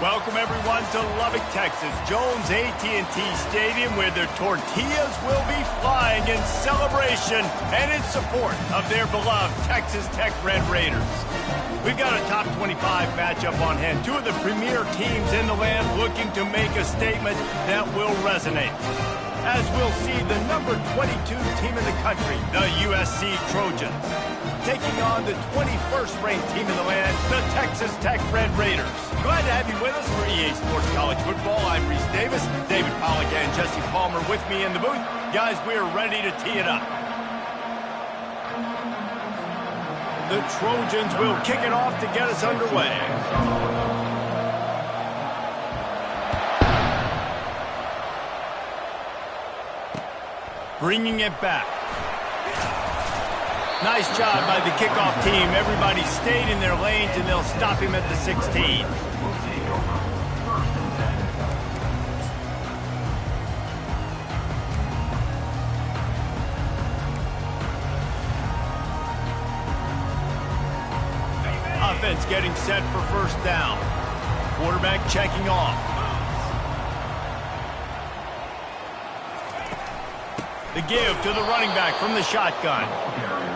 Welcome, everyone, to Lubbock, Texas, Jones AT&T Stadium, where their tortillas will be flying in celebration and in support of their beloved Texas Tech Red Raiders. We've got a top 25 matchup on hand. Two of the premier teams in the land looking to make a statement that will resonate. As we'll see the number 22 team in the country, the USC Trojans, taking on the 21st ranked team in the land, the Texas Tech Red Raiders. Glad to have you with us for EA Sports College Football. I'm Reese Davis, David Pollack and Jesse Palmer with me in the booth. Guys, we're ready to tee it up. The Trojans will kick it off to get us underway. Bringing it back. Nice job by the kickoff team. Everybody stayed in their lanes, and they'll stop him at the 16. Offense getting set for first down. Quarterback checking off. The give to the running back from the shotgun.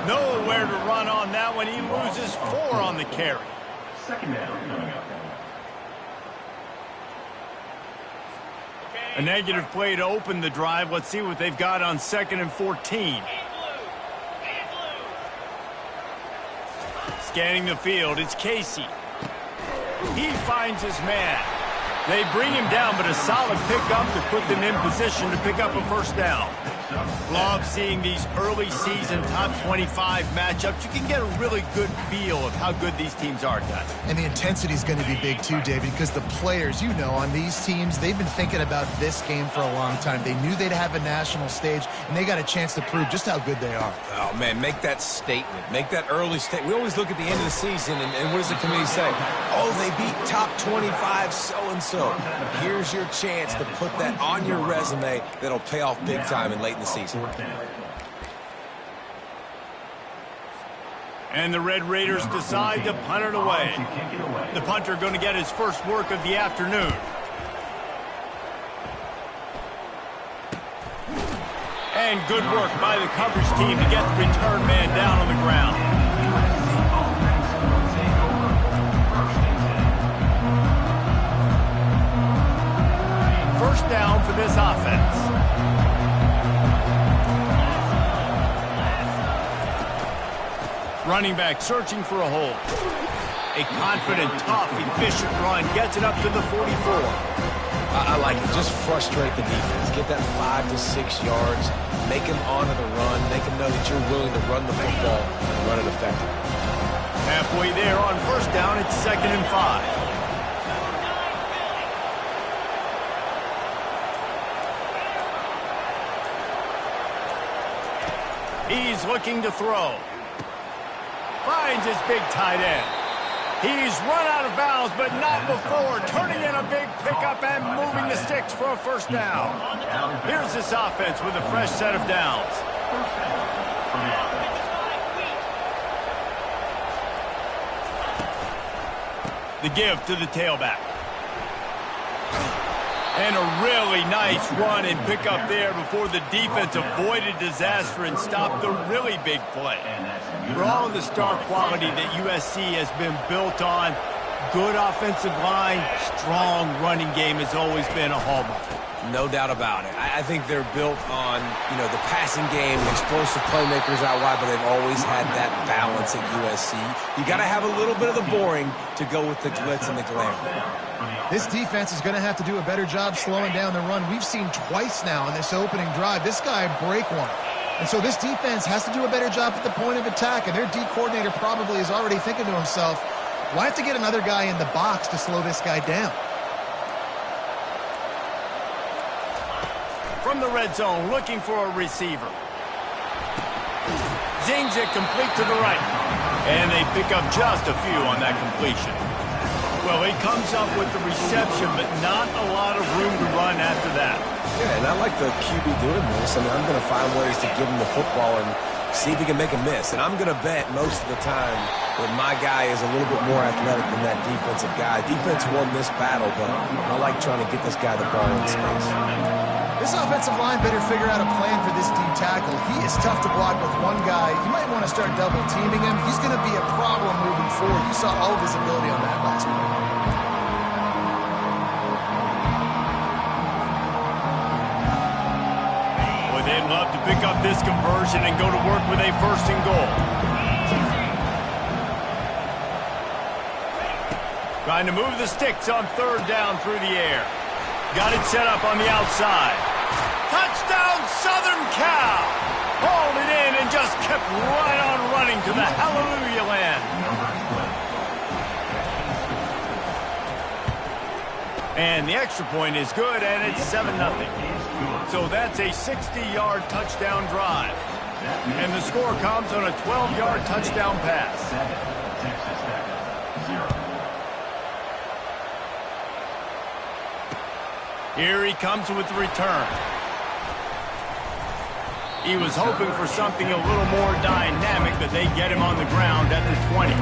Nowhere to run on that one. He loses 4 on the carry. Second down. A negative play to open the drive. Let's see what they've got on 2nd and 14. Scanning the field, it's Casey. He finds his man. They bring him down, but a solid pickup to put them in position to pick up a first down. Love seeing these early season top 25 matchups. You can get a really good feel of how good these teams are, guys. And the intensity is going to be big too, David, because the players, you know, on these teams, they've been thinking about this game for a long time. They knew they'd have a national stage, and they got a chance to prove just how good they are. Oh, man, make that statement. Make that early statement. We always look at the end of the season, and what does the committee say? Oh, they beat top 25 so-and-so. Here's your chance to put that on your resume that'll pay off big time in late in the season. And the Red Raiders decide to punt it away. The punter going to get his first work of the afternoon. And good work by the coverage team to get the return man down on the ground. First down for this offense. Running back searching for a hole. A confident, tough, efficient run gets it up to the 44. I like it. Just frustrate the defense. Get that 5 to 6 yards. Make them honor the run. Make them know that you're willing to run the football and run it effectively. Halfway there on first down, it's 2nd and 5. He's looking to throw. Finds his big tight end. He's run out of bounds, but not before turning in a big pickup and moving the sticks for a first down. Here's this offense with a fresh set of downs. The give to the tailback. And a really nice run and pickup there before the defense avoided disaster and stopped the really big play. For all of the star quality that USC has been built on, good offensive line, strong running game has always been a hallmark. No doubt about it. I think they're built on, you know, the passing game, explosive playmakers out wide, but they've always had that balance at USC. You got to have a little bit of the boring to go with the glitz and the glamour. This defense is going to have to do a better job slowing down the run. We've seen twice now in this opening drive this guy break one. And so this defense has to do a better job at the point of attack, and their D coordinator probably is already thinking to himself, well, I have to get another guy in the box to slow this guy down. From the red zone, looking for a receiver. Zings it complete to the right. And they pick up just a few on that completion. Well, he comes up with the reception, but not a lot of room to run after that. Yeah, and I like the QB doing this. I mean, I'm going to find ways to give him the football and see if he can make a miss. And I'm going to bet most of the time that my guy is a little bit more athletic than that defensive guy. Defense won this battle, but I like trying to get this guy the ball in space. This offensive line better figure out a plan for this D tackle. He is tough to block with one guy. You might want to start double teaming him. He's going to be a problem moving forward. You saw all of his ability on that last play. Boy, they'd love to pick up this conversion and go to work with a 1st and goal. Trying to move the sticks on 3rd down through the air. Got it set up on the outside. Touchdown, Southern Cal! Hauled it in and just kept right on running to the hallelujah land. And the extra point is good, and it's 7-0. So that's a 60-yard touchdown drive. And the score comes on a 12-yard touchdown pass. Here he comes with the return. He was hoping for something a little more dynamic, but they get him on the ground at the 20.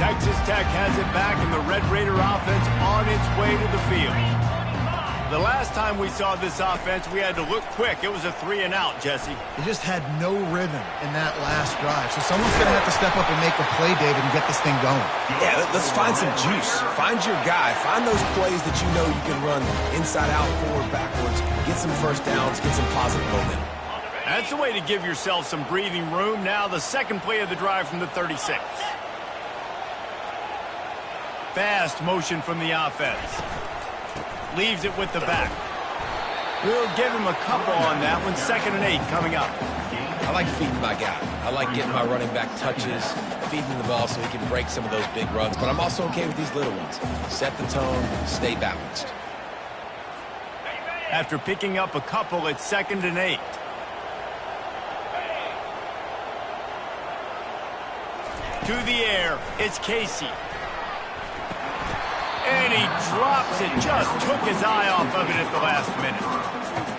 Texas Tech has it back, and the Red Raider offense on its way to the field. The last time we saw this offense, we had to look quick. It was a 3-and-out, Jesse. They just had no rhythm in that last drive. So someone's going to have to step up and make a play, David, and get this thing going. Yeah, let's find some juice. Find your guy. Find those plays that you know you can run inside out, forward, backwards. Get some 1st downs. Get some positive momentum. That's the way to give yourself some breathing room. Now the second play of the drive from the 36. Fast motion from the offense. Leaves it with the back. We'll give him a couple on that one. 2nd and 8 coming up. I like feeding my guy. I like getting my running back touches, feeding the ball so he can break some of those big runs. But I'm also okay with these little ones. Set the tone, stay balanced. After picking up a couple, it's 2nd and 8. To the air, it's Casey. And he drops it, just took his eye off of it at the last minute.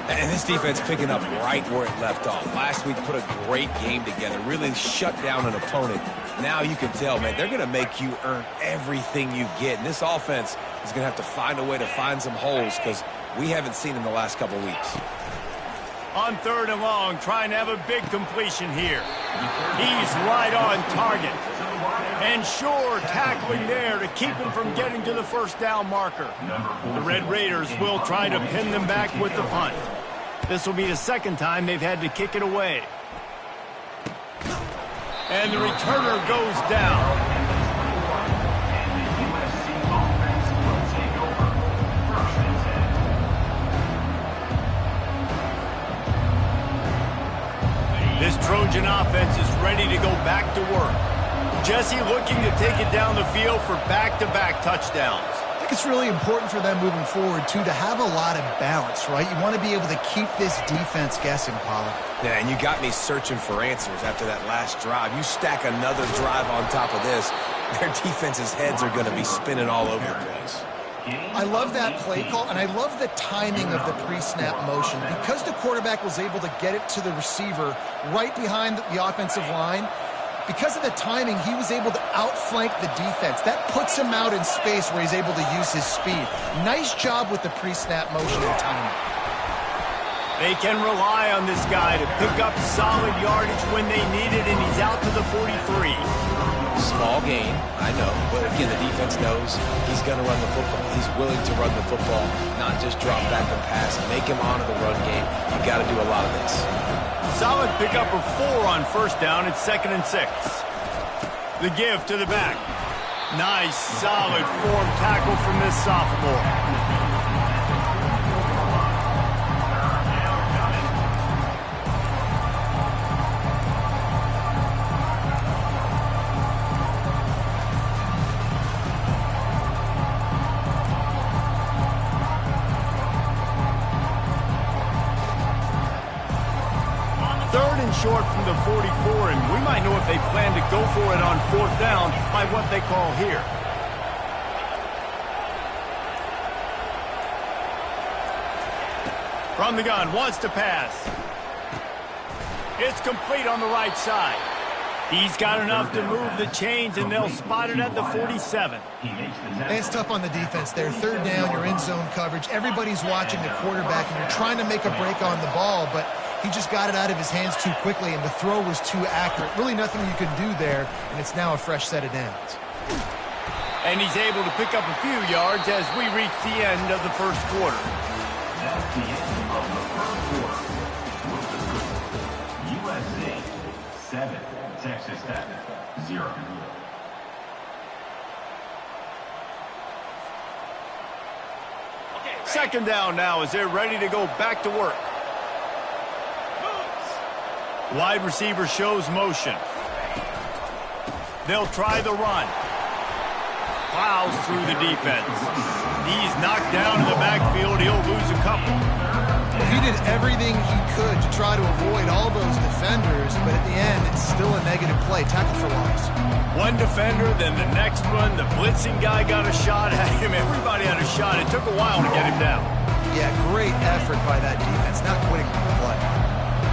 And this defense picking up right where it left off. Last week put a great game together, really shut down an opponent. Now you can tell, man, they're going to make you earn everything you get. And this offense is going to have to find a way to find some holes because we haven't seen in the last couple weeks. On 3rd and long, trying to have a big completion here. He's right on target. And sure, tackling there to keep him from getting to the 1st down marker. The Red Raiders will try to pin them back with the punt. This will be the 2nd time they've had to kick it away. And the returner goes down. This Trojan offense is ready to go back to work. Jesse looking to take it down the field for back-to-back touchdowns. I think it's really important for them moving forward, too, to have a lot of balance, right? You want to be able to keep this defense guessing, Pollard. Yeah, and you got me searching for answers after that last drive. You stack another drive on top of this, their defense's heads are going to be spinning all over the place. I love that play call, and I love the timing of the pre-snap motion. Because the quarterback was able to get it to the receiver right behind the offensive line, because of the timing, he was able to outflank the defense. That puts him out in space where he's able to use his speed. Nice job with the pre-snap motion and timing. They can rely on this guy to pick up solid yardage when they need it, and he's out to the 43. Small gain, I know, but again, the defense knows he's going to run the football. He's willing to run the football, not just drop back and pass. Make him honor the run game. You got to do a lot of this. Solid pickup of 4 on 1st down. It's 2nd and 6. The give to the back. Nice, solid form tackle from this sophomore. Short from the 44, and we might know if they plan to go for it on 4th down by what they call here. From the gun, wants to pass. It's complete on the right side. He's got enough to move the chains, and they'll spot it at the 47. It's tough on the defense there. Third down, you're in zone coverage. Everybody's watching the quarterback, and you're trying to make a break on the ball, but he just got it out of his hands too quickly, and the throw was too accurate. Really nothing you can do there, and it's now a fresh set of downs. And he's able to pick up a few yards as we reach the end of the first quarter. That's the end of the first quarter. USC 7, Texas Tech 0. Second down now as they're ready to go back to work. Wide receiver shows motion. They'll try the run. Plows through the defense. He's knocked down in the backfield. He'll lose a couple. He did everything he could to try to avoid all those defenders, but at the end, it's still a negative play. Tackle for loss. One defender, then the next one. The blitzing guy got a shot at him. Everybody had a shot. It took a while to get him down. Yeah, great effort by that defense, not quitting on the play.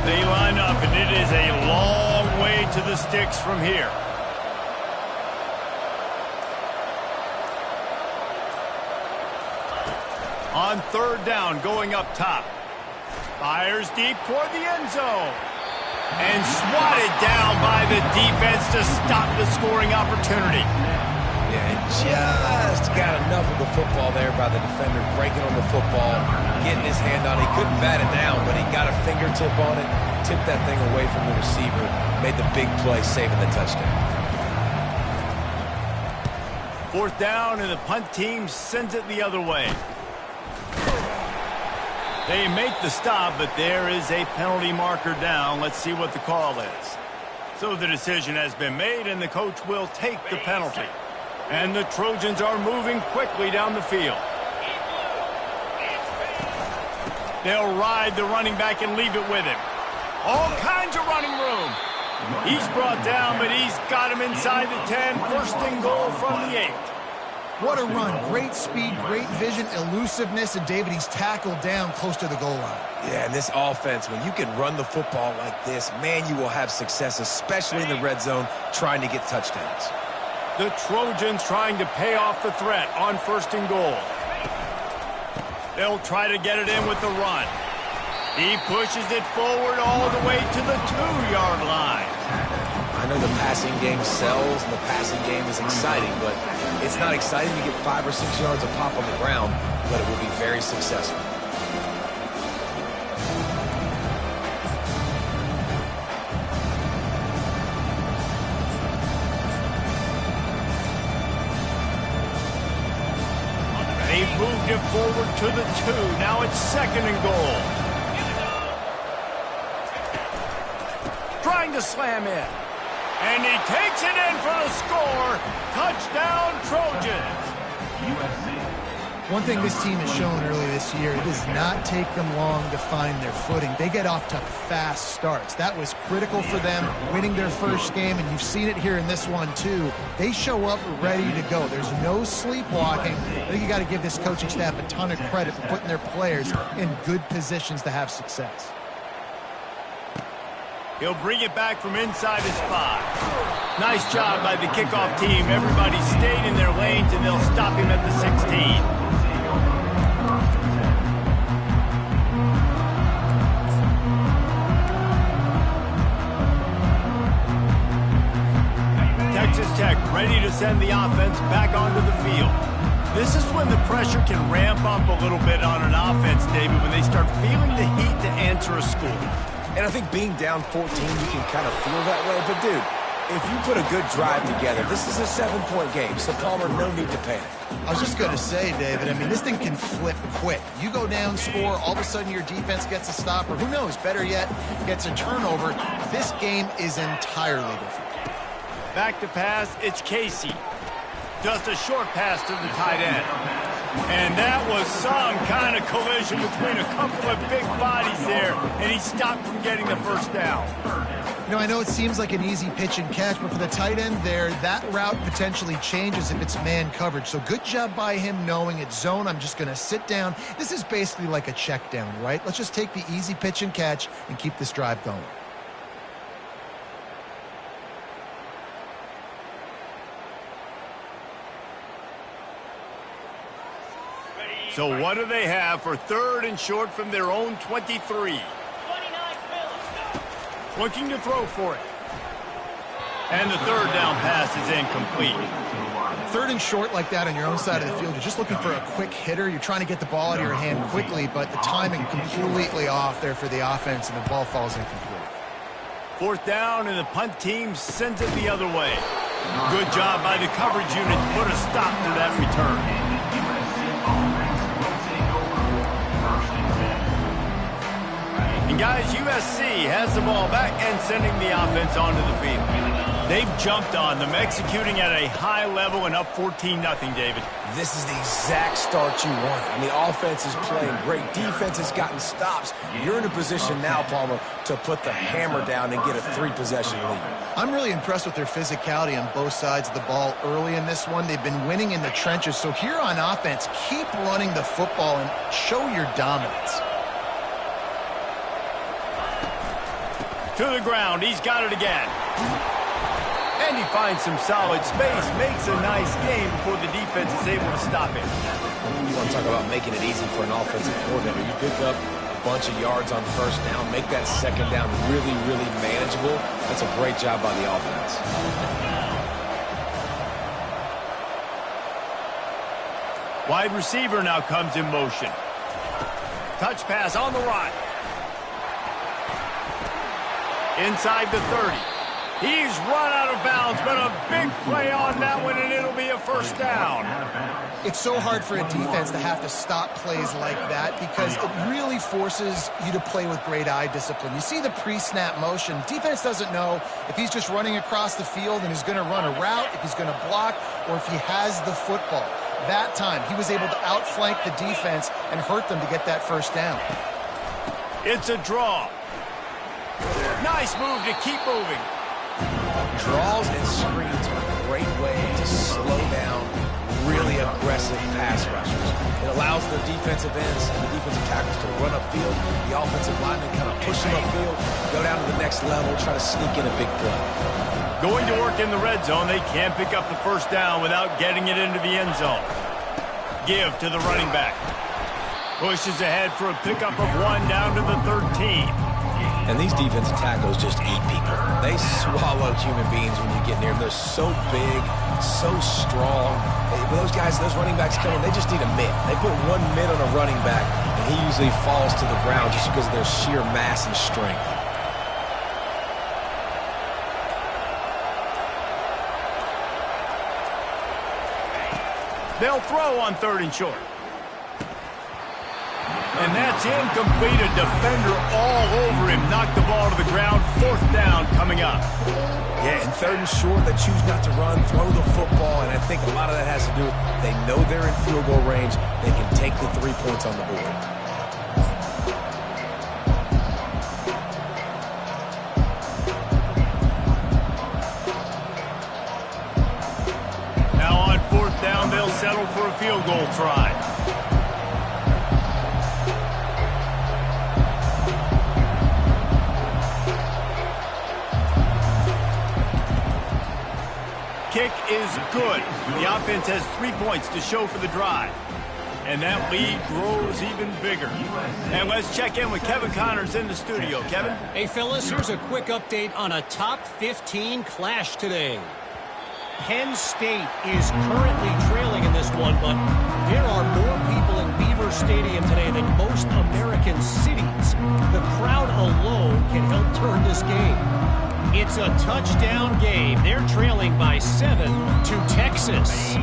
They line up, and it is a long way to the sticks from here. On third down, going up top. Fires deep toward the end zone. And swatted down by the defense to stop the scoring opportunity. Yeah, just got enough of the football there by the defender, breaking on the football, getting his hand on it. He couldn't bat it down, but he got a fingertip on it, tipped that thing away from the receiver, made the big play, saving the touchdown. Fourth down, and the punt team sends it the other way. They make the stop, but there is a penalty marker down. Let's see what the call is. So the decision has been made, and the coach will take the penalty. And the Trojans are moving quickly down the field. They'll ride the running back and leave it with him. All kinds of running room. He's brought down, but he's got him inside the 10. First and goal from the 8. What a run. Great speed, great vision, elusiveness, and David, he's tackled down close to the goal line. Yeah, and this offense, when you can run the football like this, man, you will have success, especially in the red zone, trying to get touchdowns. The Trojans trying to pay off the threat on first and goal. They'll try to get it in with the run. He pushes it forward all the way to the 2-yard line. I know the passing game sells and the passing game is exciting, but it's not exciting to get 5 or 6 yards of pop on the ground, but it will be very successful. They've moved it forward to the 2. Now it's second and goal. Trying to slam in. And he takes it in for the score. Touchdown, Trojans. One thing this team has shown early this year, it does not take them long to find their footing. They get off to fast starts. That was critical for them, winning their first game, and you've seen it here in this one too. They show up ready to go. There's no sleepwalking. I think you got to give this coaching staff a ton of credit for putting their players in good positions to have success. He'll bring it back from inside his 5. Nice job by the kickoff team. Everybody stayed in their lanes, and they'll stop him at the 16. Texas Tech ready to send the offense back onto the field. This is when the pressure can ramp up a little bit on an offense, David, when they start feeling the heat to answer a score. And I think being down 14, you can kind of feel that way. But, dude, if you put a good drive together, this is a 7-point game. So, Palmer, no need to panic. I was just going to say, David, I mean, this thing can flip quick. You go down, score, all of a sudden your defense gets a stop, or who knows, better yet, gets a turnover. This game is entirely different. Back to pass, it's Casey. Just a short pass to the tight end. And that was some kind of collision between a couple of big bodies there, and he stopped from getting the first down. You know, I know it seems like an easy pitch and catch, but for the tight end there, that route potentially changes if it's man coverage. So good job by him knowing it's zone. I'm just going to sit down. This is basically like a check down, right? Let's just take the easy pitch and catch and keep this drive going. So what do they have for 3rd and short from their own 23? Looking to throw for it. And the 3rd down pass is incomplete. 3rd and short like that on your own side of the field, you're just looking for a quick hitter. You're trying to get the ball out of your hand quickly, but the timing completely off there for the offense, and the ball falls incomplete. 4th down, and the punt team sends it the other way. Good job by the coverage unit to put a stop to that return. And guys, USC has the ball back and sending the offense onto the field. They've jumped on them, executing at a high level and up 14-0, David. This is the exact start you want. I mean, offense is playing great. Defense has gotten stops. You're in a position now, Palmer, to put the hammer down and get a 3-possession lead. I'm really impressed with their physicality on both sides of the ball early in this one. They've been winning in the trenches. So here on offense, keep running the football and show your dominance. To the ground, he's got it again. And he finds some solid space, makes a nice game before the defense is able to stop him. You want to talk about making it easy for an offensive coordinator. You pick up a bunch of yards on 1st down, make that 2nd down really, really manageable. That's a great job by the offense. Wide receiver now comes in motion. Touch pass on the run. Inside the 30. He's run out of bounds, but a big play on that one, and it'll be a 1st down. It's so hard for a defense to have to stop plays like that because it really forces you to play with great eye discipline. You see the pre-snap motion. Defense doesn't know if he's just running across the field and he's going to run a route, if he's going to block, or if he has the football. That time, he was able to outflank the defense and hurt them to get that 1st down. It's a draw. Nice move to keep moving. Draws and screens are a great way to slow down really aggressive pass rushers. It allows the defensive ends and the defensive tackles to run upfield. The offensive linemen kind of push them upfield, go down to the next level, try to sneak in a big play. Going to work in the red zone, they can't pick up the 1st down without getting it into the end zone. Give to the running back. Pushes ahead for a pickup of 1 down to the 13. And these defensive tackles just eat people. They swallow human beings when you get near them. They're so big, so strong. Those guys, those running backs come in, they just need a mid. They put 1 mid on a running back, and he usually falls to the ground just because of their sheer mass and strength. They'll throw on 3rd and short. And that's incomplete. A defender all over him. Knocked the ball to the ground. 4th down coming up. Yeah, and 3rd and short, they choose not to run, throw the football, and I think a lot of that has to do with they know they're in field goal range. They can take the 3 points on the board. Now on 4th down, they'll settle for a field goal try. Kick is good. The offense has 3 points to show for the drive. And that lead grows even bigger. And let's check in with Kevin Connors in the studio. Kevin? Hey, fellas, here's a quick update on a top 15 clash today. Penn State is currently trailing in this one, but there are more people in Beaver Stadium today than most American cities. The crowd alone can help turn this game. It's a touchdown game. They're trailing by 7 to Texas.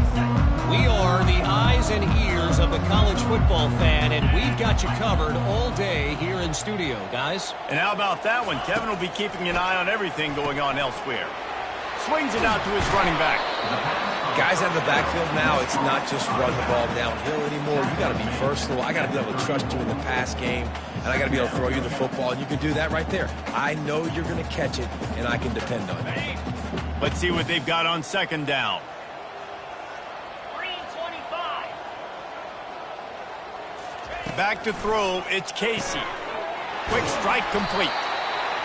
We are the eyes and ears of the college football fan, and we've got you covered all day here in studio, guys. And how about that one? Kevin will be keeping an eye on everything going on elsewhere. swings it out to his running back. Guys out of the backfield now, it's not just run the ball downhill anymore. You got to be versatile. I got to be able to trust you in the pass game, and I got to be able to throw you the football, and you can do that right there. I know you're going to catch it, and I can depend on it. Let's see what they've got on second down. 3:25. Back to throw, it's Casey. Quick strike complete.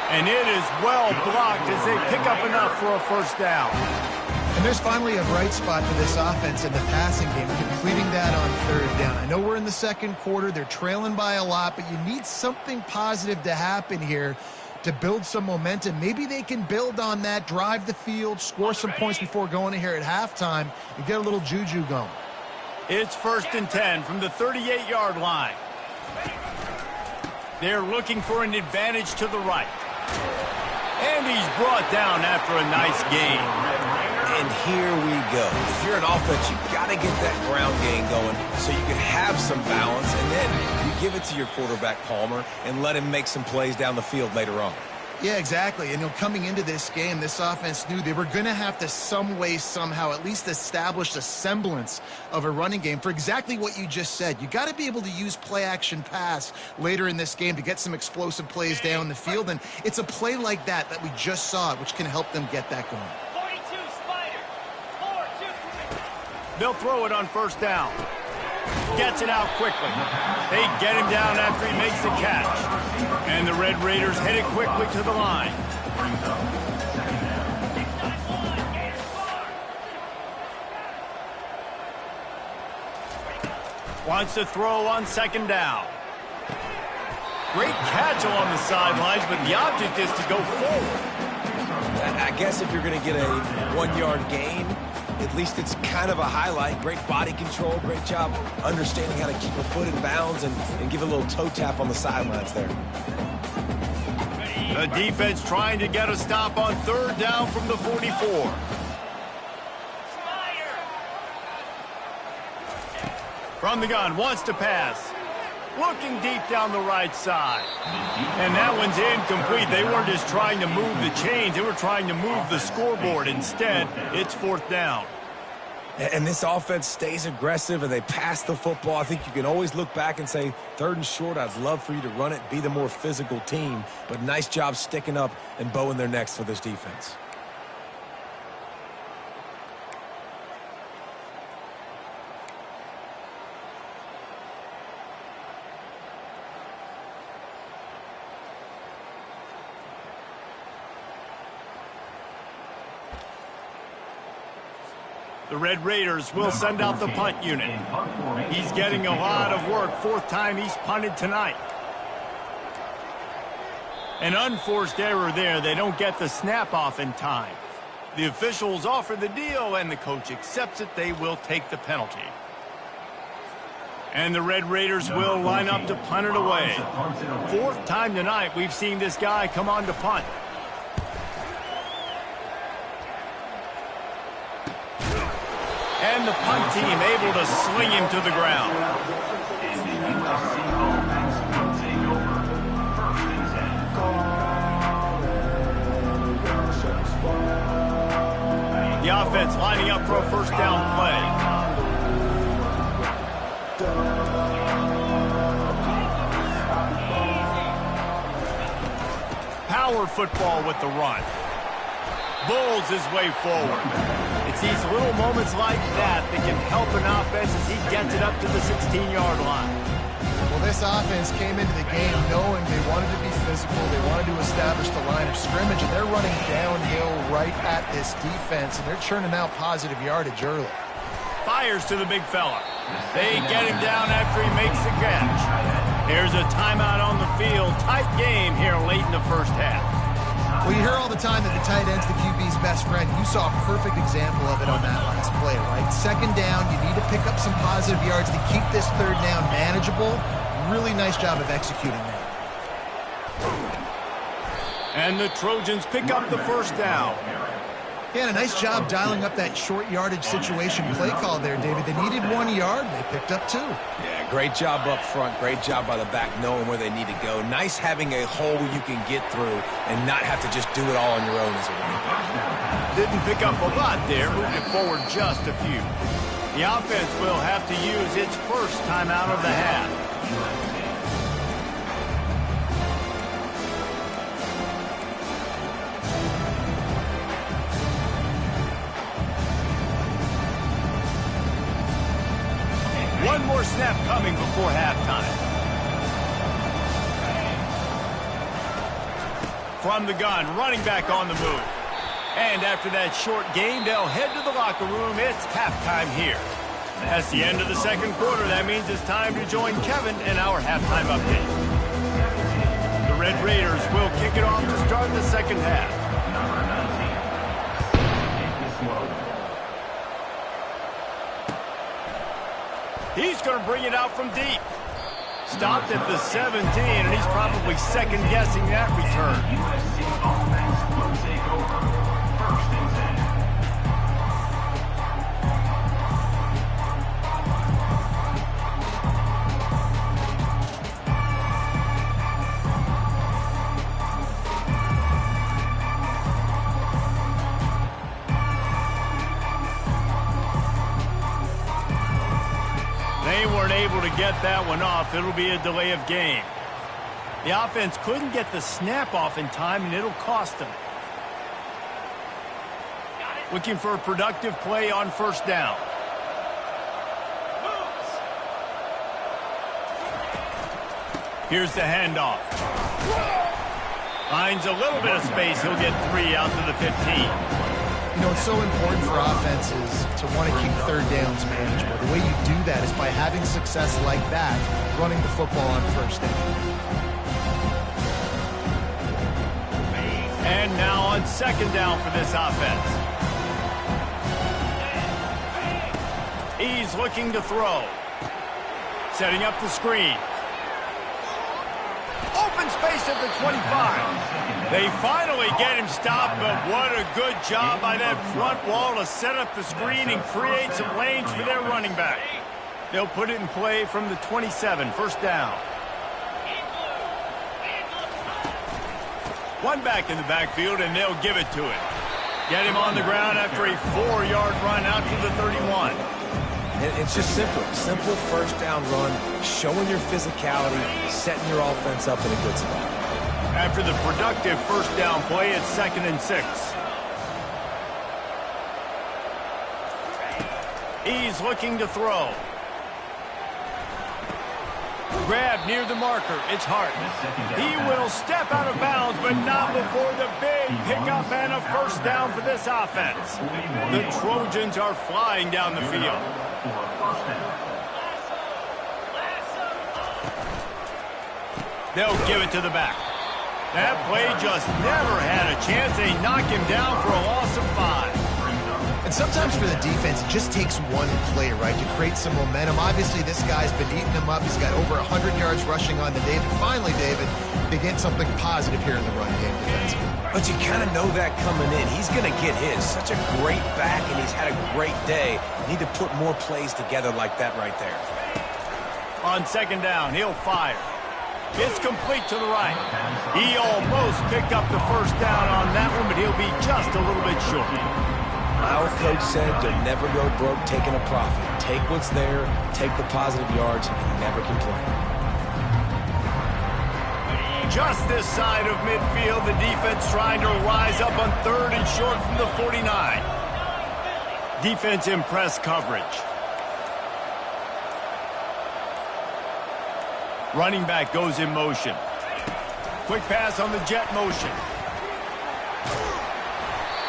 And it is well blocked as they pick up enough for a first down. And there's finally a bright spot for this offense in the passing game, completing that on third down. I know we're in the second quarter. They're trailing by a lot, but you need something positive to happen here to build some momentum. Maybe they can build on that, drive the field, score some points before going in here at halftime, and get a little juju going. It's 1st and 10 from the 38-yard line. They're looking for an advantage to the right. And he's brought down after a nice gain. And here we go. If you're an offense, you got to get that ground game going so you can have some balance, and then you give it to your quarterback, Palmer, and let him make some plays down the field later on. Yeah, exactly. And coming into this game, this offense knew they were going to have to some way, somehow, at least establish a semblance of a running game for exactly what you just said. You got to be able to use play-action pass later in this game to get some explosive plays down the field. And it's a play like that we just saw, which can help them get that going. 42 Spider. 4-2. They'll throw it on first down. Gets it out quickly. They get him down after he makes the catch. And the Red Raiders headed quickly to the line. Wants to throw on second down. Great catch along the sidelines, but the object is to go forward. I guess if you're going to get a 1-yard gain, at least it's kind of a highlight. Great body control, great job understanding how to keep a foot in bounds and give a little toe tap on the sidelines there. The defense trying to get a stop on third down from the 44. From the gun, wants to pass. Looking deep down the right side. And that one's incomplete. They weren't just trying to move the chains. They were trying to move the scoreboard. Instead, it's fourth down. And this offense stays aggressive and they pass the football. I think you can always look back and say, 3rd and short, I'd love for you to run it, be the more physical team. But nice job sticking up and bowing their necks for this defense. The Red Raiders will send out the punt unit. He's getting a lot of work. 4th time he's punted tonight. An unforced error there. They don't get the snap off in time. The officials offer the deal, and the coach accepts it. They will take the penalty. And the Red Raiders will line up to punt it away. 4th time tonight we've seen this guy come on to punt. And the punt team able to sling him to the ground. The offense lining up for a first down play. Power football with the run. Bulls his way forward. It's these little moments like that that can help an offense as he gets it up to the 16-yard line. Well, this offense came into the game knowing they wanted to be physical. They wanted to establish the line of scrimmage, and they're running downhill right at this defense, and they're churning out positive yardage early. Fires to the big fella. They get him down after he makes the catch. Here's a timeout on the field. Tight game here late in the first half. Well, you hear all the time that the tight end's the QB's best friend. You saw a perfect example of it on that last play, right? Second down, you need to pick up some positive yards to keep this third down manageable. Really nice job of executing that. And the Trojans pick up the first down. Yeah, and a nice job dialing up that short yardage situation play call there, David. They needed 1 yard, and they picked up 2. Yeah, Great job up front. Great job by the back knowing where they need to go. Nice having a hole you can get through and not have to just do it all on your own as a running back. Didn't pick up a lot there, moved it forward just a few. The offense will have to use its first timeout of the half. One more snap coming before halftime. From the gun, running back on the move. And after that short gain, they'll head to the locker room. It's halftime here. That's the end of the second quarter. That means it's time to join Kevin in our halftime update. The Red Raiders will kick it off to start the second half. He's going to bring it out from deep. Stopped at the 17, and he's probably second-guessing that return. USC offense will take over. First and 10. They weren't able to get that one off. It'll be a delay of game. The offense couldn't get the snap off in time, and it'll cost them. Looking for a productive play on first down. Here's the handoff. Finds a little bit of space. He'll get 3 out to the 15. You know, it's so important for offenses to want to keep third downs manageable. The way you do that is by having success like that, running the football on first down. And now on second down for this offense. He's looking to throw. Setting up the screen. Open space at the 25. They finally get him stopped, but what a good job by that front wall to set up the screen and create some lanes for their running back. They'll put it in play from the 27, first down. One back in the backfield, and they'll give it to him. Get him on the ground after a 4-yard run out to the 31. It's just simple. Simple first down run, showing your physicality, setting your offense up in a good spot. After the productive first down play, it's 2nd and 6. He's looking to throw. Grab near the marker. It's Hart. He will step out of bounds, but not before the big pickup and a first down for this offense. The Trojans are flying down the field. They'll give it to the back. That play just never had a chance. They knock him down for a loss of 5. And sometimes for the defense, it just takes one play, right, to create some momentum. Obviously, this guy's been eating him up. He's got over 100 yards rushing on the day. But finally, David, they get something positive here in the run game defensively. But you kind of know that coming in. He's going to get his. Such a great back, and he's had a great day. Need to put more plays together like that right there. On second down, he'll fire. It's complete to the right. He almost picked up the first down on that one, but he'll be just a little bit short. My old coach said you'll never go broke taking a profit. Take what's there, take the positive yards, and never complain. Just this side of midfield, the defense trying to rise up on 3rd and short from the 49. Defense in press coverage. Running back goes in motion. Quick pass on the jet motion.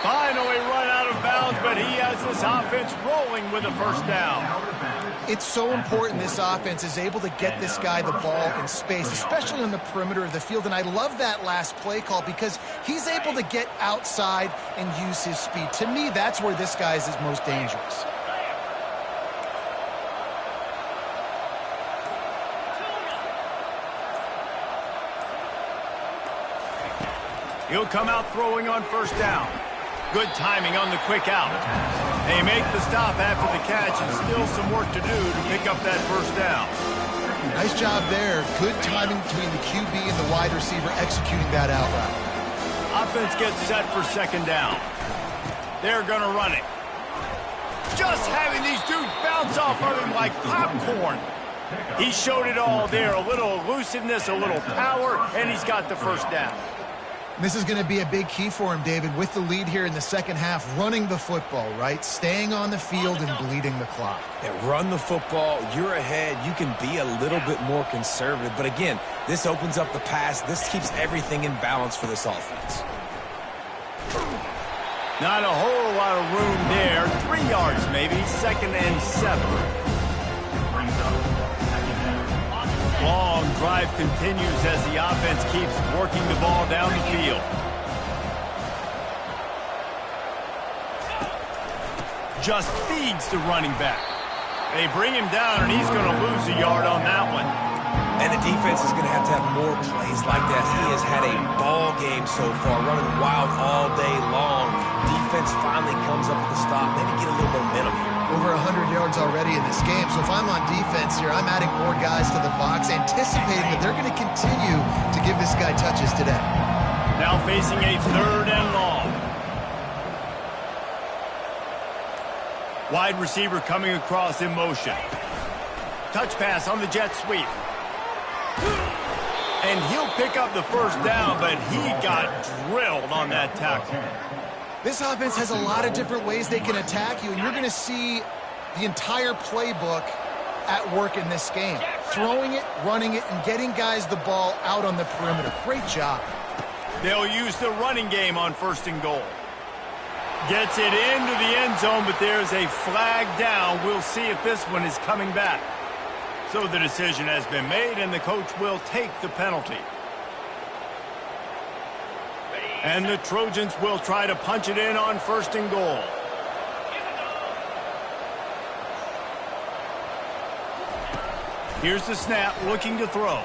Finally run out of bounds, but he has this offense rolling with a first down. It's so important this offense is able to get this guy the ball in space, especially on the perimeter of the field. And I love that last play call because he's able to get outside and use his speed. To me, that's where this guy is most dangerous. He'll come out throwing on first down. Good timing on the quick out. They make the stop after the catch and still some work to do to pick up that first down. Nice job there. Good timing between the QB and the wide receiver executing that out route. Offense gets set for second down. They're going to run it. Just having these dudes bounce off of him like popcorn. He showed it all there. A little elusiveness, a little power, and he's got the first down. This is going to be a big key for him, David, with the lead here in the second half, running the football, right? Staying on the field and bleeding the clock. Yeah, run the football. You're ahead. You can be a little bit more conservative. But again, this opens up the pass. This keeps everything in balance for this offense. Not a whole lot of room there. 3 yards maybe. 2nd and 7. Long drive continues as the offense keeps working the ball down the field. Just feeds the running back. They bring him down, and he's going to lose a yard on that one. And the defense is going to have more plays like that. He has had a ball game so far, running wild all day long. Defense finally comes up with a stop. Maybe get a little momentum here. Over 100 yards already in this game. So if I'm on defense here, I'm adding more guys to the box, anticipating that they're going to continue to give this guy touches today. Now facing a 3rd and long. Wide receiver coming across in motion. Touch pass on the jet sweep. And he'll pick up the first down, but he got drilled on that tackle. This offense has a lot of different ways they can attack you, and you're going to see the entire playbook at work in this game. Throwing it, running it, and getting guys the ball out on the perimeter. Great job. They'll use the running game on 1st and goal. Gets it into the end zone, but there's a flag down. We'll see if this one is coming back. So the decision has been made, and the coach will take the penalty. And the Trojans will try to punch it in on 1st and goal. Here's the snap, looking to throw.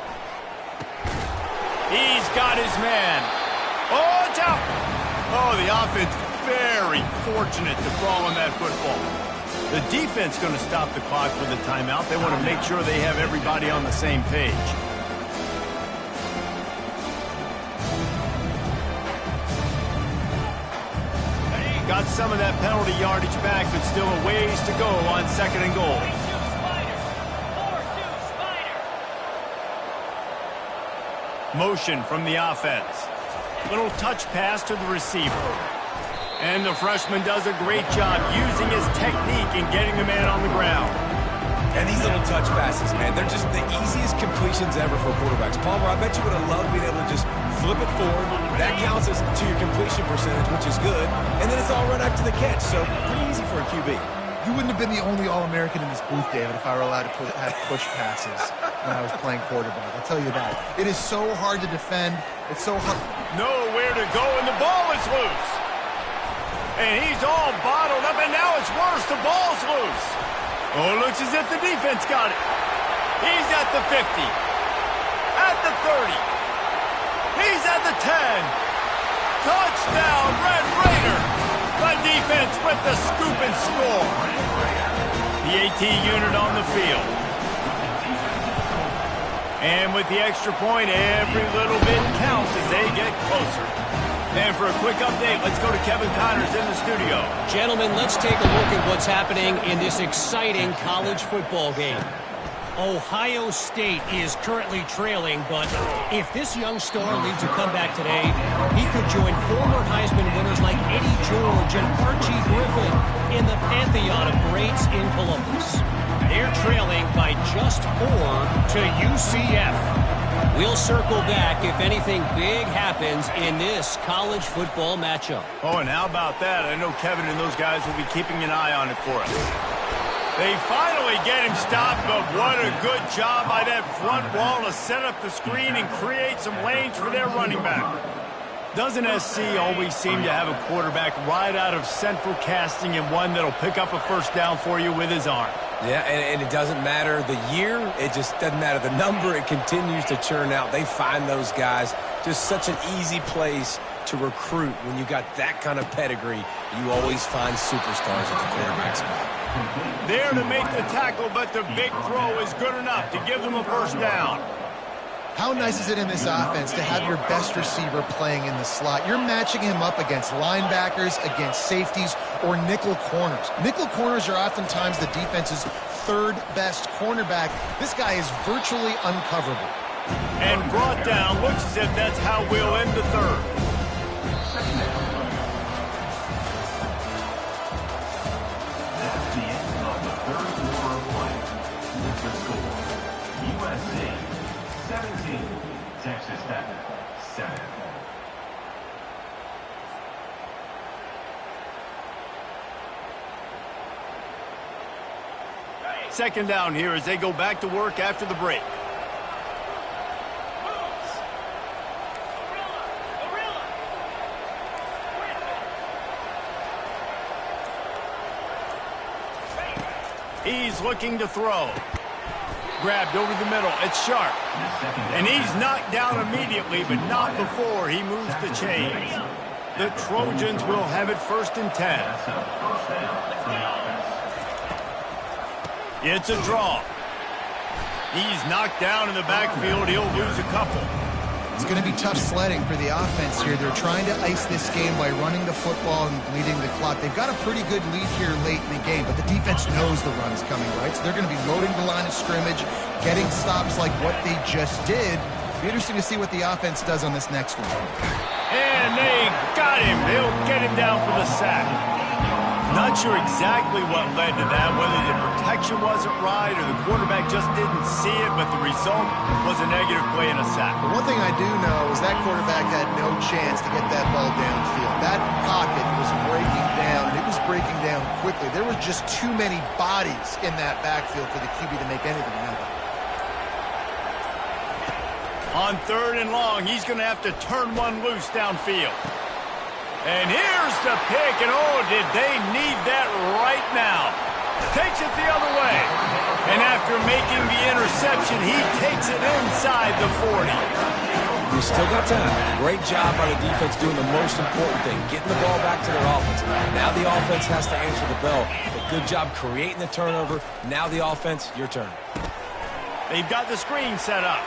He's got his man. Oh, it's out. Oh, the offense very fortunate to fall on that football. The defense going to stop the clock with a timeout. They want to make sure they have everybody on the same page. Got some of that penalty yardage back, but still a ways to go on 2nd and goal. Motion from the offense. Little touch pass to the receiver. And the freshman does a great job using his technique and getting the man on the ground. And these little touch passes, man, they're just the easiest completions ever for quarterbacks. Palmer, I bet you would have loved being able to just flip it forward. That counts as to your completion percentage, which is good. And then it's all run after the catch, so pretty easy for a QB. You wouldn't have been the only All-American in this booth, David, if I were allowed to have push passes when I was playing quarterback. I'll tell you that. It is so hard to defend. It's so hard. Nowhere to go, and the ball is loose. And he's all bottled up, and now it's worse. The ball's loose. Oh, it looks as if the defense got it. He's at the 50. At the 30. He's at the 10. Touchdown, Red Raider. The defense with the scoop and score. The AT unit on the field. And with the extra point, every little bit counts as they get closer. And for a quick update, let's go to Kevin Connors in the studio. Gentlemen, let's take a look at what's happening in this exciting college football game. Ohio State is currently trailing, but if this young star leads a comeback today, he could join former Heisman winners like Eddie George and Archie Griffin in the pantheon of greats in Columbus. They're trailing by just 4 to UCF. We'll circle back if anything big happens in this college football matchup. Oh, and how about that? I know Kevin and those guys will be keeping an eye on it for us. They finally get him stopped, but what a good job by that front wall to set up the screen and create some lanes for their running back. Doesn't SC always seem to have a quarterback right out of central casting and one that'll pick up a first down for you with his arm? Yeah, and it doesn't matter the year. It just doesn't matter the number. It continues to churn out. They find those guys. Just such an easy place to recruit. When you got that kind of pedigree, you always find superstars at the quarterback spot. There to make the tackle, but the big throw is good enough to give them a first down. How nice is it in this offense to have your best receiver playing in the slot? You're matching him up against linebackers, against safeties, or nickel corners. Nickel corners are oftentimes the defense's third best cornerback. This guy is virtually uncoverable. And brought down. Looks as if that's how we'll end the third. That's the end of the third quarter of play. With the score, USC 17, Texas Tech 7. Second down here as they go back to work after the break. He's looking to throw. Grabbed over the middle. It's Sharp. And he's knocked down immediately, but not before he moves the chains. The Trojans will have it 1st and 10. It's a draw. He's knocked down in the backfield. He'll lose a couple. It's going to be tough sledding for the offense here. They're trying to ice this game by running the football and bleeding the clock. They've got a pretty good lead here late in the game, but the defense knows the run is coming, right? So they're going to be loading the line of scrimmage, getting stops like what they just did. It'll be interesting to see what the offense does on this next one. And they got him. They'll get him down for the sack. Not sure exactly what led to that, whether the protection wasn't right or the quarterback just didn't see it, but the result was a negative play and a sack. But one thing I do know is that quarterback had no chance to get that ball downfield. That pocket was breaking down, and it was breaking down quickly. There were just too many bodies in that backfield for the QB to make anything happen. On 3rd and long, he's going to have to turn one loose downfield. And here's the pick, and oh, did they need that right now. Takes it the other way. And after making the interception, he takes it inside the 40. We still got time. Great job by the defense doing the most important thing, getting the ball back to their offense. Now the offense has to answer the bell. But good job creating the turnover. Now the offense, your turn. They've got the screen set up.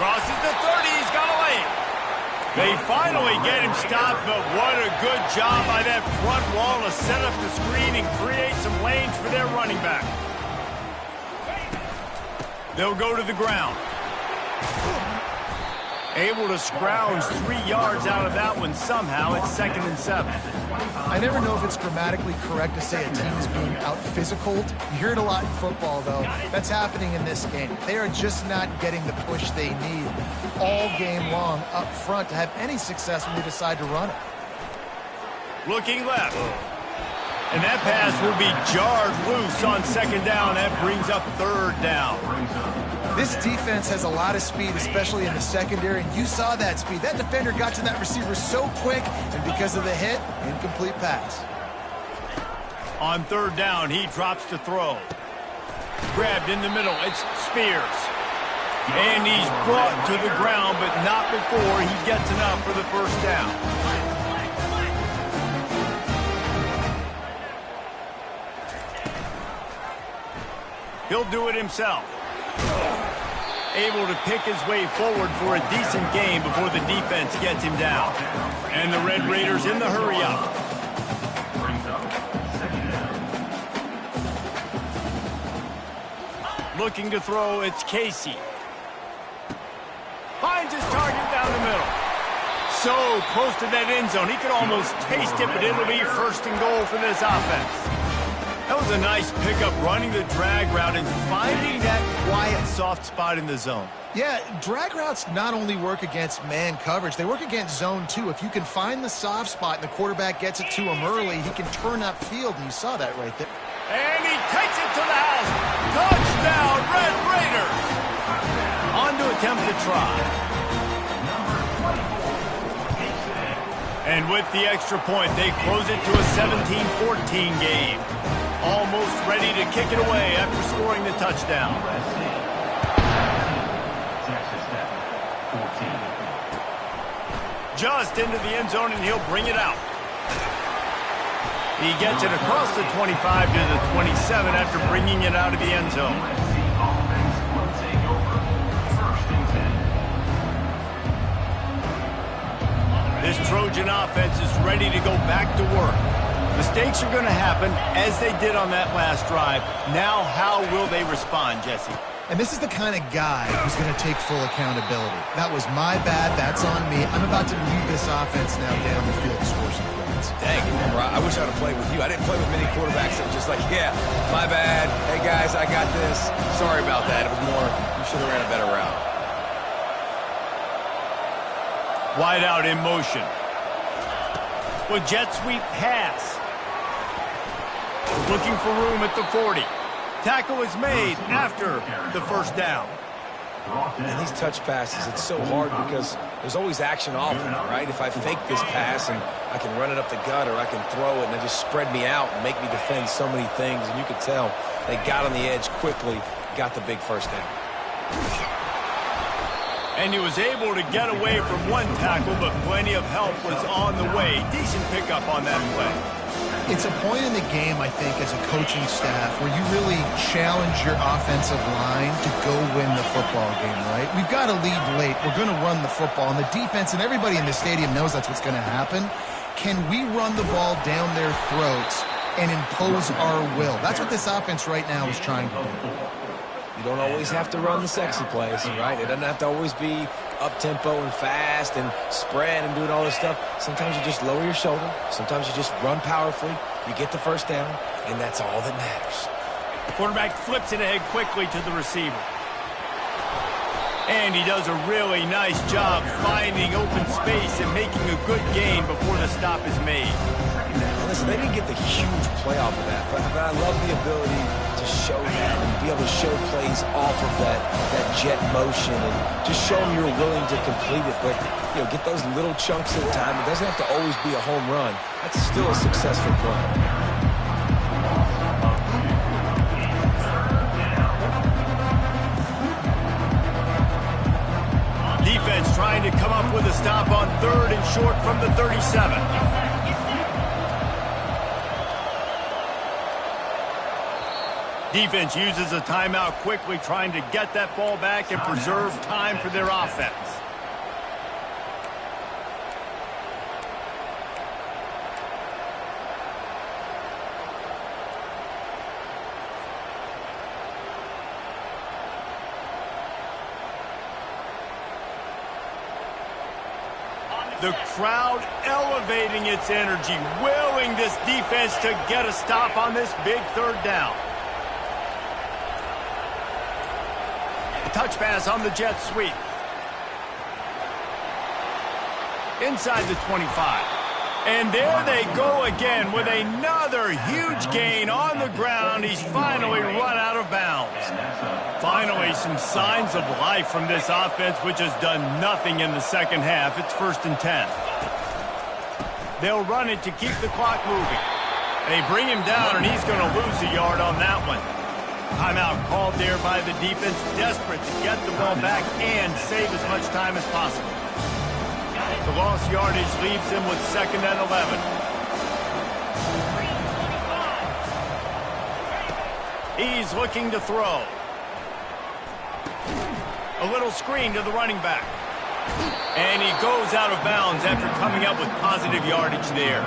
Crosses the 30, he's got a lane. They finally get him stopped, but what a good job by that front wall to set up the screen and create some lanes for their running back. They'll go to the ground. Able to scrounge 3 yards out of that one somehow. It's 2nd and 7. I never know if it's grammatically correct to say a team is being out-physicaled. You hear it a lot in football, though. That's happening in this game. They are just not getting the push they need all game long up front to have any success when they decide to run it. Looking left. And that pass will be jarred loose on 2nd down. That brings up 3rd down. This defense has a lot of speed, especially in the secondary, and you saw that speed. That defender got to that receiver so quick, and because of the hit, incomplete pass. On 3rd down, he drops to throw. Grabbed in the middle, it's Spears. And he's brought to the ground, but not before he gets enough for the 1st down. He'll do it himself. Able to pick his way forward for a decent game before the defense gets him down. And the Red Raiders in the hurry up. Looking to throw, it's Casey. Finds his target down the middle. So close to that end zone, he could almost taste it, but it'll be 1st and goal for this offense. That was a nice pickup, running the drag route and finding that quiet, soft spot in the zone. Yeah, drag routes not only work against man coverage, they work against zone too. If you can find the soft spot and the quarterback gets it to him early, he can turn upfield, and you saw that right there. And he takes it to the house. Touchdown, Red Raiders. On to attempt to try. And with the extra point, they close it to a 17-14 game. Almost ready to kick it away after scoring the touchdown. Texas Tech 14. Just into the end zone, and he'll bring it out. He gets it across the 25 to the 27 after bringing it out of the end zone. USC offense will take over. First and 10. This Trojan offense is ready to go back to work. Mistakes are going to happen, as they did on that last drive. Now, how will they respond, Jesse? And this is the kind of guy who's going to take full accountability. That was my bad. That's on me. I'm about to lead this offense now down the field to score some points. Dang, I wish I'd have played with you. I didn't play with many quarterbacks that were just like, yeah, my bad. Hey, guys, I got this. Sorry about that. It was more, you should have ran a better route. Wide out in motion. Well, jet sweep pass. Looking for room at the 40. Tackle is made after the first down. And these touch passes, it's so hard because there's always action off of it, right? If I fake this pass and I can run it up the gut or I can throw it and it just spread me out and make me defend so many things. And you could tell they got on the edge quickly, got the big first down. And he was able to get away from one tackle, but plenty of help was on the way. Decent pickup on that play. It's a point in the game, I think, as a coaching staff where you really challenge your offensive line to go win the football game, right? We've got to lead late. We're going to run the football. And the defense and everybody in the stadium knows that's what's going to happen. Can we run the ball down their throats and impose our will? That's what this offense right now is trying to do. You don't always have to run the sexy plays, right? It doesn't have to always be up-tempo and fast and spread and doing all this stuff. Sometimes you just lower your shoulder. Sometimes you just run powerfully. You get the first down, and that's all that matters. The quarterback flips it ahead quickly to the receiver. And he does a really nice job finding open space and making a good gain before the stop is made. Listen, they didn't get the huge play off of that, but I love the ability to show that and be able to show plays off of that jet motion and just show them you're willing to complete it. But, you know, get those little chunks at a time. It doesn't have to always be a home run. That's still a successful play. Defense trying to come up with a stop on 3rd and short from the 37. Defense uses a timeout quickly, trying to get that ball back and preserve time for their offense. The crowd elevating its energy, willing this defense to get a stop on this big 3rd down. Touch pass on the jet sweep. Inside the 25. And there they go again with another huge gain on the ground. He's finally run out of bounds. Finally, some signs of life from this offense, which has done nothing in the second half. It's 1st and 10. They'll run it to keep the clock moving. They bring him down, and he's going to lose a yard on that one. Timeout called there by the defense, desperate to get the ball back and save as much time as possible. The lost yardage leaves him with 2nd and 11. He's looking to throw. A little screen to the running back. And he goes out of bounds after coming up with positive yardage there.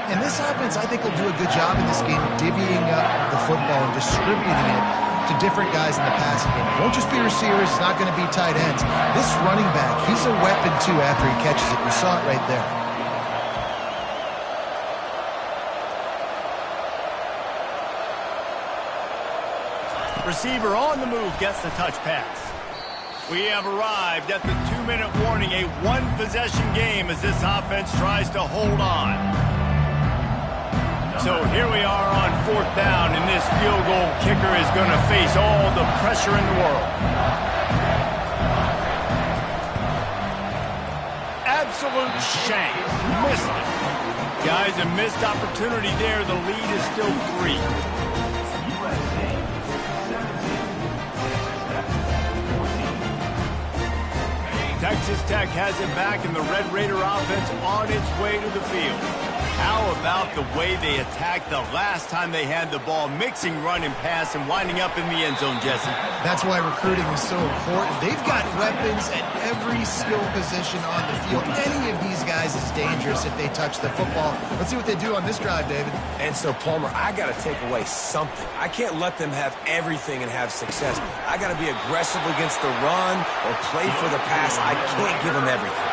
And this offense, I think, will do a good job in this game divvying up the football and distributing it to different guys in the passing game. It won't just be receivers. It's not going to be tight ends. This running back, he's a weapon, too, after he catches it. You saw it right there. Receiver on the move gets the touch pass. We have arrived at the 2-minute warning, a one-possession game as this offense tries to hold on. So here we are on 4th down, and this field goal kicker is going to face all the pressure in the world. Absolute shank. Missed it. Guys, a missed opportunity there. The lead is still 3. Texas Tech has it back, and the Red Raider offense on its way to the field. How about the way they attacked the last time they had the ball, mixing run and pass and winding up in the end zone, Jesse? That's why recruiting is so important. They've got weapons at every skill position on the field. Any of these guys is dangerous if they touch the football. Let's see what they do on this drive, David. And so, Palmer, I got to take away something. I can't let them have everything and have success. I got to be aggressive against the run or play for the pass. I can't give them everything.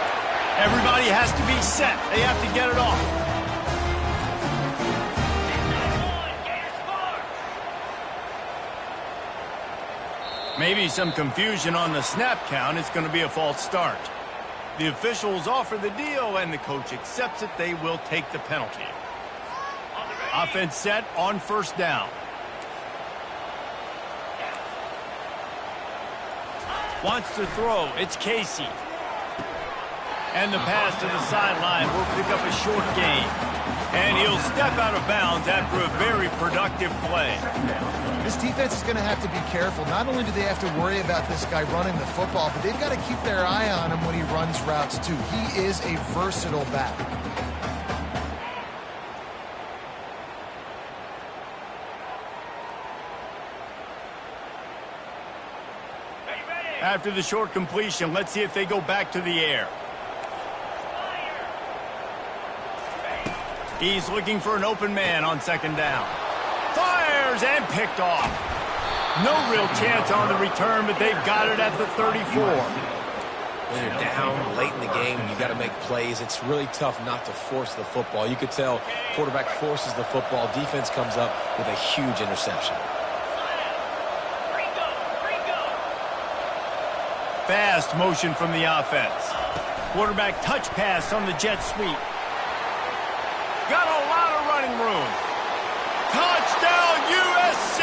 Everybody has to be set. They have to get it off. Maybe some confusion on the snap count. It's going to be a false start. The officials offer the deal, and the coach accepts it. They will take the penalty. Offense set on first down. Wants to throw. It's Casey. And the pass to the sideline will pick up a short gain. And he'll step out of bounds after a very productive play. This defense is going to have to be careful. Not only do they have to worry about this guy running the football, but they've got to keep their eye on him when he runs routes too. He is a versatile back. After the short completion, let's see if they go back to the air. He's looking for an open man on second down. Fires and picked off. No real chance on the return, but they've got it at the 34. When you're down late in the game and you got to make plays, it's really tough not to force the football. You could tell quarterback forces the football. Defense comes up with a huge interception. Fast motion from the offense. Quarterback touch pass on the jet sweep. Got a lot of running room. Touchdown USC.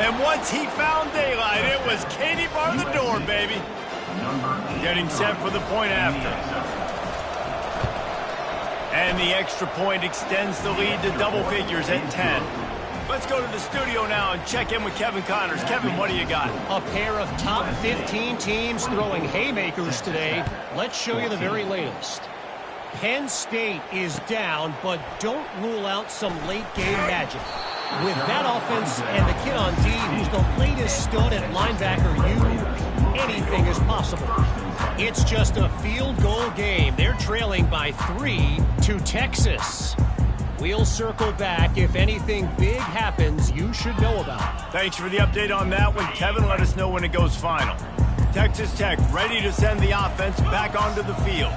And once he found daylight, it was Katie bar the door, baby. Getting set for the point after. And the extra point extends the lead to double figures at 10. Let's go to the studio now and check in with Kevin Connors. Kevin, what do you got? A pair of top 15 teams throwing haymakers today. Let's show you the very latest. Penn State is down, but don't rule out some late-game magic. With that offense and the kid on D, who's the latest stud at linebacker U, anything is possible. It's just a field goal game. They're trailing by 3 to Texas. We'll circle back. If anything big happens, you should know about. Thanks for the update on that one, Kevin. Let us know when it goes final. Texas Tech ready to send the offense back onto the field.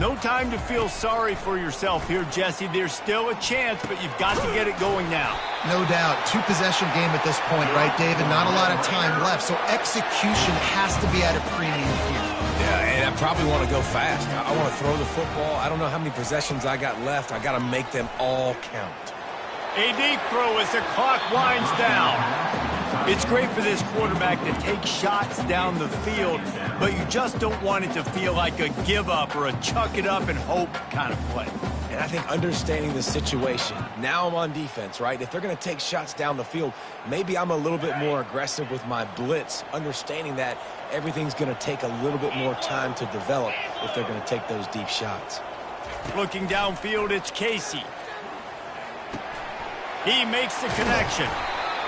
No time to feel sorry for yourself here, Jesse. There's still a chance, but you've got to get it going now. No doubt. Two-possession game at this point, right, David? Not a lot of time left, so execution has to be at a premium here. Yeah, and I probably want to go fast. I want to throw the football. I don't know how many possessions I got left. I got to make them all count. A deep throw as the clock winds down. It's great for this quarterback to take shots down the field, but you just don't want it to feel like a give-up or a chuck-it-up and hope kind of play. And I think understanding the situation, now I'm on defense, right? If they're going to take shots down the field, maybe I'm a little bit more aggressive with my blitz, understanding that everything's going to take a little bit more time to develop if they're going to take those deep shots. Looking downfield, it's Casey. He makes the connection.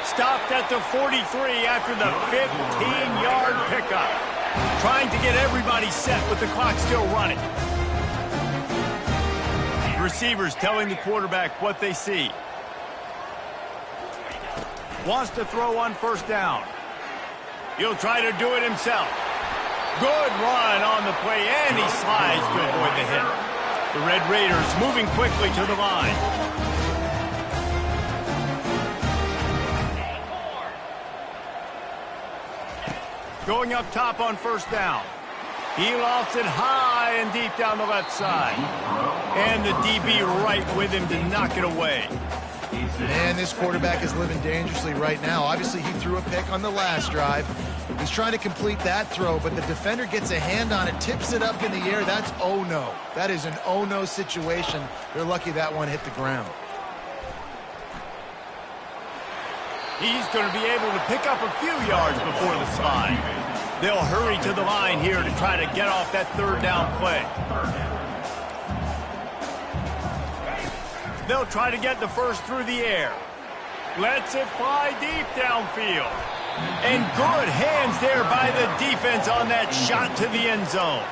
Stopped at the 43 after the 15-yard pickup. Trying to get everybody set with the clock still running. Receivers telling the quarterback what they see. Wants to throw on first down. He'll try to do it himself. Good run on the play, and he slides to avoid the hit. The Red Raiders moving quickly to the line. Going up top on first down. He lofts it high and deep down the left side. And the DB right with him to knock it away. Man, this quarterback is living dangerously right now. Obviously, he threw a pick on the last drive. He's trying to complete that throw, but the defender gets a hand on it, tips it up in the air. That's oh-no. That is an oh-no situation. They're lucky that one hit the ground. He's going to be able to pick up a few yards before the slide. They'll hurry to the line here to try to get off that third down play. They'll try to get the first through the air. Lets it fly deep downfield. And good hands there by the defense on that shot to the end zone.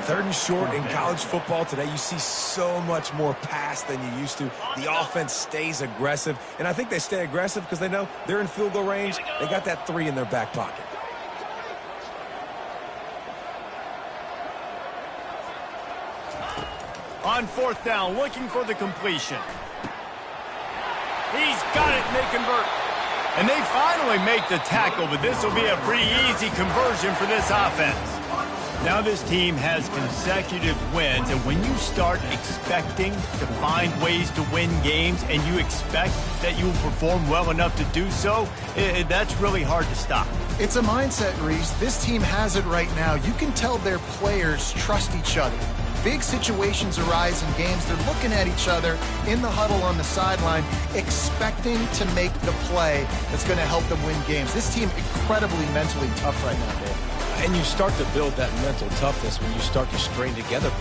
3rd and short in college football today, you see so much more pass than you used to. The offense stays aggressive, and I think they stay aggressive because they know they're in field goal range. They got that 3 in their back pocket. On 4th down, looking for the completion. He's got it, and they convert. And they finally make the tackle, but this will be a pretty easy conversion for this offense. Now this team has consecutive wins, and when you start expecting to find ways to win games and you expect that you will perform well enough to do so, that's really hard to stop. It's a mindset, Reese. This team has it right now. You can tell their players trust each other. Big situations arise in games. They're looking at each other in the huddle on the sideline, expecting to make the play that's going to help them win games. This team incredibly mentally tough right now, Dave. And you start to build that mental toughness when you start to string together